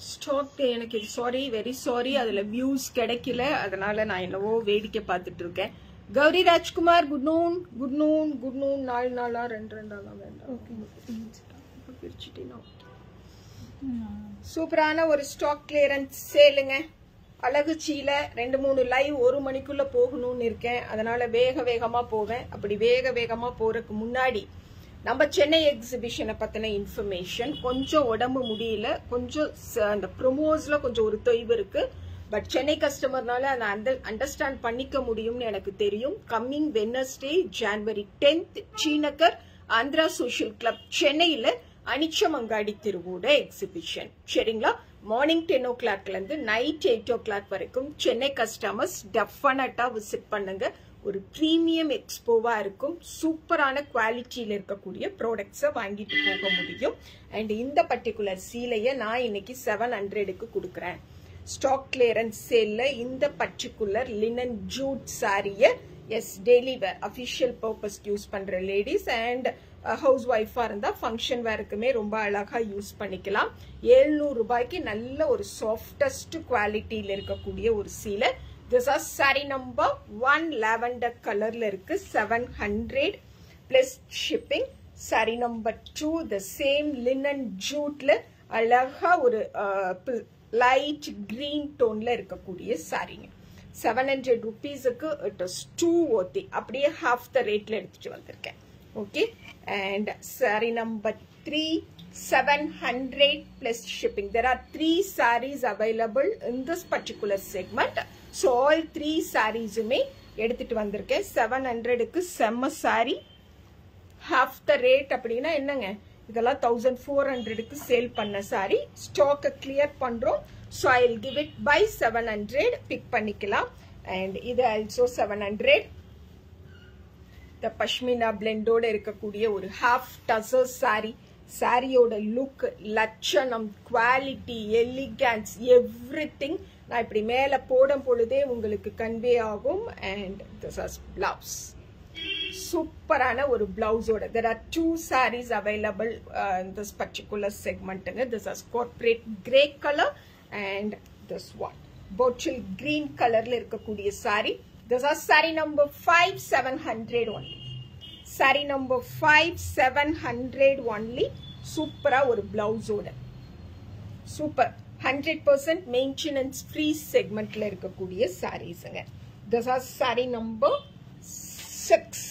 Stock எனக்கு sorry, very sorry, அதுல views கிடைக்கல. அதனால நான் என்னவோ வேடிக்கை பார்த்துட்டு இருக்கேன். Gowri Rajkumar, good noon. Good noon. Good noon. 4 நாளா 2 நாளா வேண்டாம். சூப்பரான ஒரு ஸ்டாக் கிளியரன்ஸ் சேலுங்க. அழகு சீல 2-3 லைவ் 1 மணிக்குள்ள போகணும்னு இருக்கேன். அதனால வேகமா போவேன். அப்படி வேகமா போறதுக்கு முன்னாடி நம்ம சென்னை எக்ஸிபிஷனை பத்தின இன்ஃபர்மேஷன். கொஞ்சம் உடம்பு முடியல, கொஞ்சம் அந்த ப்ரொமோஸ்ல கொஞ்சம் ஒரு தொய்வு இருக்கு. பட் சென்னை கஸ்டமர்னால அதை அண்டர்ஸ்டாண்ட் பண்ணிக்க முடியும்னு எனக்கு தெரியும். கம்மிங் வெட்னஸ்டே January 10th சீனக்கர் ஆந்திரா சோஷியல் கிளப் சென்னையில அனிச்சமங்காடி திருவோட எக்ஸிபிஷன். சரிங்களா? மார்னிங் 10 o'clock இருந்து நைட் 8 o'clock வரைக்கும் சென்னை கஸ்டமர்ஸ் டெஃபினட்டா விசிட் பண்ணுங்க. ஒரு பிரீமியம் எக்ஸ்போவா இருக்கும். சூப்பரான குவாலிட்டியில இருக்கக்கூடிய ப்ராடக்ட்ஸை வாங்கிட்டு போக முடியும். அண்ட் இந்த பர்டிகுலர் சீலையை நான் இன்னைக்கு 700க்கு கொடுக்குறேன். ஸ்டாக் கிளியரன்ஸ் சேல்ல இந்த பர்டிகுலர் லினன் ஜூட் சாரியை டெய்லி வேர் அபிஷியல் பர்பஸ் யூஸ் பண்ற லேடிஸ் அண்ட் ஹவுஸ் ஒய்ஃபா இருந்தா ஃபங்க்ஷன் வேருக்குமே ரொம்ப அழகா யூஸ் பண்ணிக்கலாம். 700 ரூபாய்க்கு நல்ல ஒரு சாஃப்டஸ்ட் குவாலிட்டியில இருக்கக்கூடிய ஒரு சீலை. This is saree number 1 lavender colorல இருக்கு. 700 plus shipping. Saree number 2 the same linen juteல அழகா ஒரு light green toneல இருக்கக்கூடிய சாரிங்க. 700 rupeesக்கு it is too worthy. அப்படியே half the rateல எடுத்துட்டு வந்திருக்கேன். Okay, and saree number 3 700 plus shipping. There are 3 sarees available in this particular segment. So all 3 sarees உமே எடுத்துட்டு வந்திருக்கேன். 700க்கு செம்ம சாரி. half the rate அப்படின்னா என்னங்க, இதெல்லாம் 1400க்கு சேல் பண்ண சாரி. ஸ்டாக்கை கிளியர் பண்றோம். So I'll give it by 700. Pick பண்ணிக்கலாம். and இது also 700. the pashmina blendோட இருக்கக்கூடிய ஒரு half tussar saree. சாரியோட லுக், லட்சணம், குவாலிட்டி, எலிகன்ஸ், எவ்ரிதிங் நான் இப்படி மேல போடும் பொழுதே உங்களுக்கு கன்வே ஆகும். And this is blouse. சூப்பரான ஒரு பிளவுஸோட. there are 2 sarees available in this particular segment. this is corporate grey color and this one bottle green colorல இருக்கக்கூடிய saree. this is saree number 5 700 only. saree number 5 700 only. சூப்பரா ஒரு பிளவுஸோட super 100% maintenance free செக்மெண்ட்ல இருக்கக்கூடிய சாரீஸ்ங்க. this is saree number 6.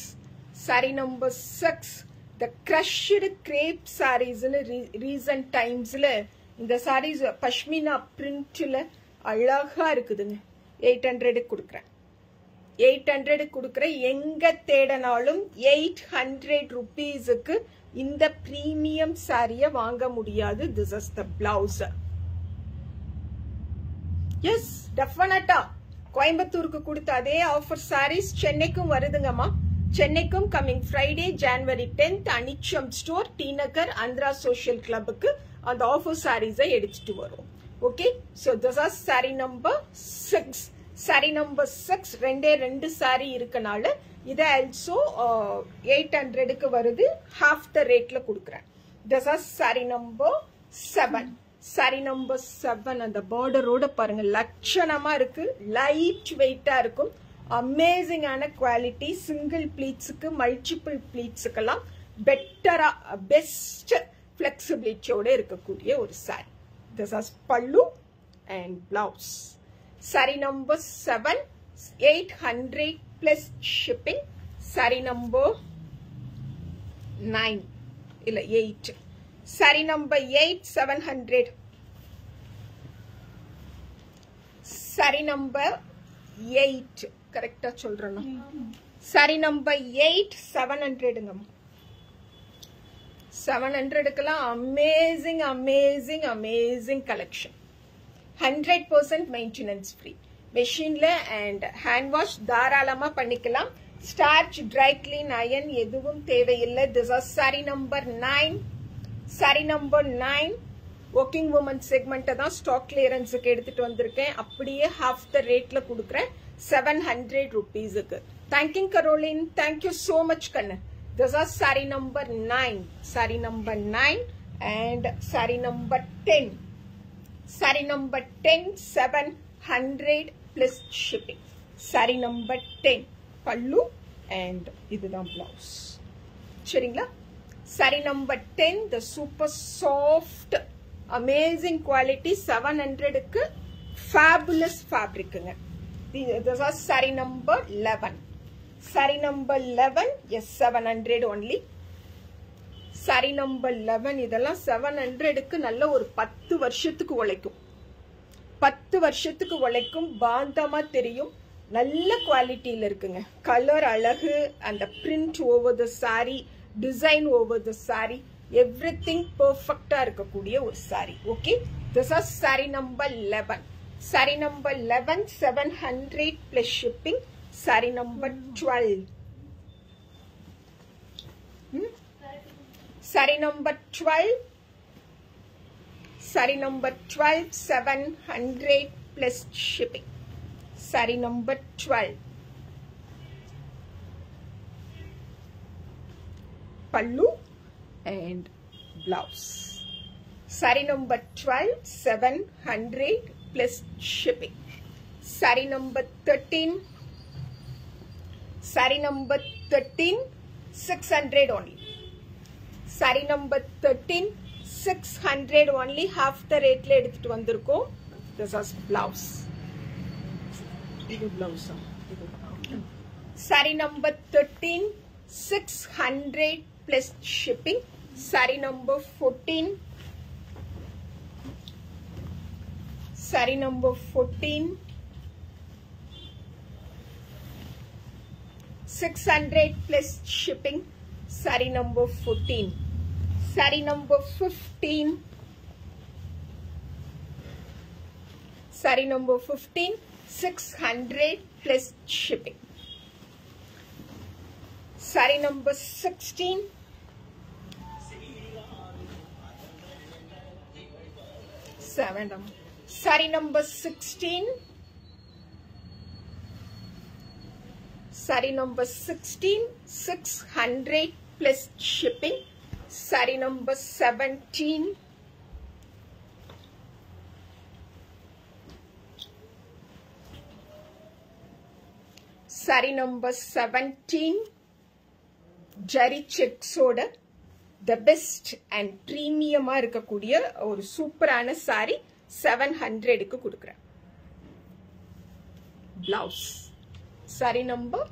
saree number 6 the crushed crepe sarees in recent timesல இந்த sarees pashmina பிரிண்ட்ல அழகா இருக்குதுங்க. 800 கொடுக்குறேன். 800 கொடுக்குறேன். எங்க தேடனாலும் 800 rupeesக்கு இந்த பிரீமியம் சாரிய வாங்க முடியாது. this is the blouse. yes definitely கோயம்புத்தூருக்கு கொடுத்த அதே ஆஃபர் சாரீஸ் சென்னைக்கும் வருதுங்கம்மா. சென்னைக்கும் coming Friday January 10th Anicham store T Nagar Andhra social கிளப்புக்கு அந்த ஆஃபர் சாரீஸை எடுத்துட்டு வரும். Okay, so this is saree number 6. saree number 6 ரெண்டு சாரி இருக்கனால இது also 800க்கு வருது. half the rateல கொடுக்குறேன். this is saree number 7. saree number 7 அந்த பார்டரோட பாருங்க லட்சணமா இருக்கு. லைட் வெயிட்டா இருக்கும். அமேசிங்கான குவாலிட்டி. சிங்கிள் ப்ளீட்ஸுக்கு மல்டிபிள் ப்ளீட்ஸுக்கெல்லாம் பெட்டரா பெஸ்ட் ஃபிளெக்சிபிலிட்டியோட இருக்கக்கூடிய ஒரு sorry. this is pallu and blouse. saree number 7 800 plus shipping. saree number 9 இல்ல 8. saree number 8 700. saree number 8 கரெக்ட்டா சொல்றேனா? saree number 8 700ங்க. 700க்குலாம் amazing amazing amazing collection. 100% maintenance free. மெஷின்ல அண்ட் ஹேண்ட் வாஷ் தாராளமா பண்ணிக்கலாம். ஸ்டார்ச், ட்ரை கிளீன், அயன் எதுவும் தேவையில்லை. this is saree number 9. saree number 9 working women segment தான் ஸ்டாக் கிளியரன்ஸுக்கு எடுத்துட்டு வந்திருக்கேன். அப்படியே half the rateல கொடுக்குறேன் 700 rupeesக்கு. Thank you Caroline. Thank you so much கண்ணு. this is saree number 9. saree number 9 and saree number 10. Saree number 10, 700 plus shipping. Saree number 10, pallu and இதுதான் blouse. சரிங்களா? Saree number 10, the super soft, amazing quality, 700 க்கு fabulous fabric. This is saree number 11. Saree number 11, yes, 700 only. Saree number 11, இதெல்லாம் 700 க்கு நல்ல ஒரு 10 வருஷத்துக்கு உழைக்கும். 10 வருஷத்துக்கு உழைக்கும், பாந்தமா தெரியும், நல்ல குவாலிட்டியில இருக்குங்க. கலர் அழகு, அந்த print over the saree, design over the saree, everything perfectா இருக்கக்கூடிய ஒரு saree. Okay, this is saree number 11. Saree number 11, 700 plus shipping. Saree number 12. Saree number 12. Saree number 12, 700 plus shipping. Saree number 12. Pallu and blouse. Saree number 12, 700 plus shipping. Saree number 13. Saree number 13, 600 only. Saree number 13, 600 only. Half the rate le edutittu vandirukom. This is blouse. Idu blouse. Saree number 13, 600 plus shipping. Saree number 14. Saree number 14, 600 plus shipping. Saree number 14. Saree number 15. Saree number 15, 600 plus shipping. Saree number 16. Saree number 16. Saree number 16, 600 plus shipping. Saree number 17. Saree number 17, Jari checks oda the best and premium இருக்கக்கூடிய ஒரு சூப்பரான saree 700 க்கு கொடுக்கிறேன். Blouse. Saree number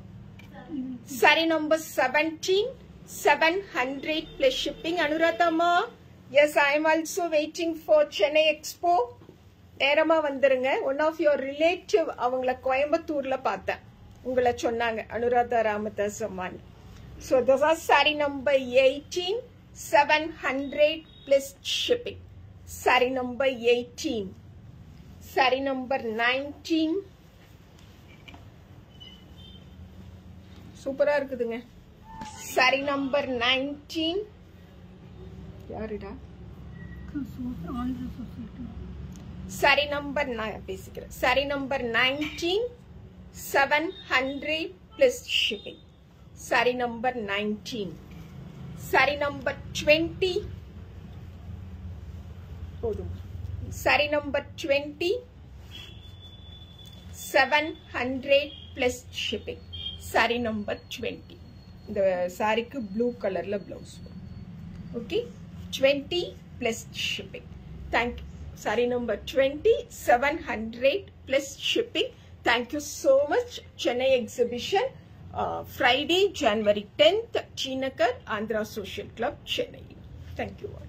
17, 700 plus shipping. Anuradha ma, yes, I am also waiting for Chennai Expo. நேரமா வந்துருங்க. One of your relative அவங்கள கோயம்புத்தூர்ல பார்த்தேன், உங்களை சொன்னாங்க, அனுராதா ராமதாஸ் அம்மான். So this is saree number 18, 700 plus shipping. Saree number 18. Saree number 19. சூப்பரா இருக்குதுங்க. Saree number 19. யாருடா? Saree number பேசிக்கிறேன். Saree number 19, 700 plus shipping. Saree number 19. Saree number 20. போதும். Saree number 20, 700 plus shipping. Saree number 20. இந்த சாரிக்கு ப்ளூ கலர்ல blouse. Okay, 20 plus shipping. Thank you. Saree number 20, 700 plus shipping. Thank you so much. Chennai exhibition, Friday, January 10th, Chinakar, Andhra Social Club, Chennai. Thank you all.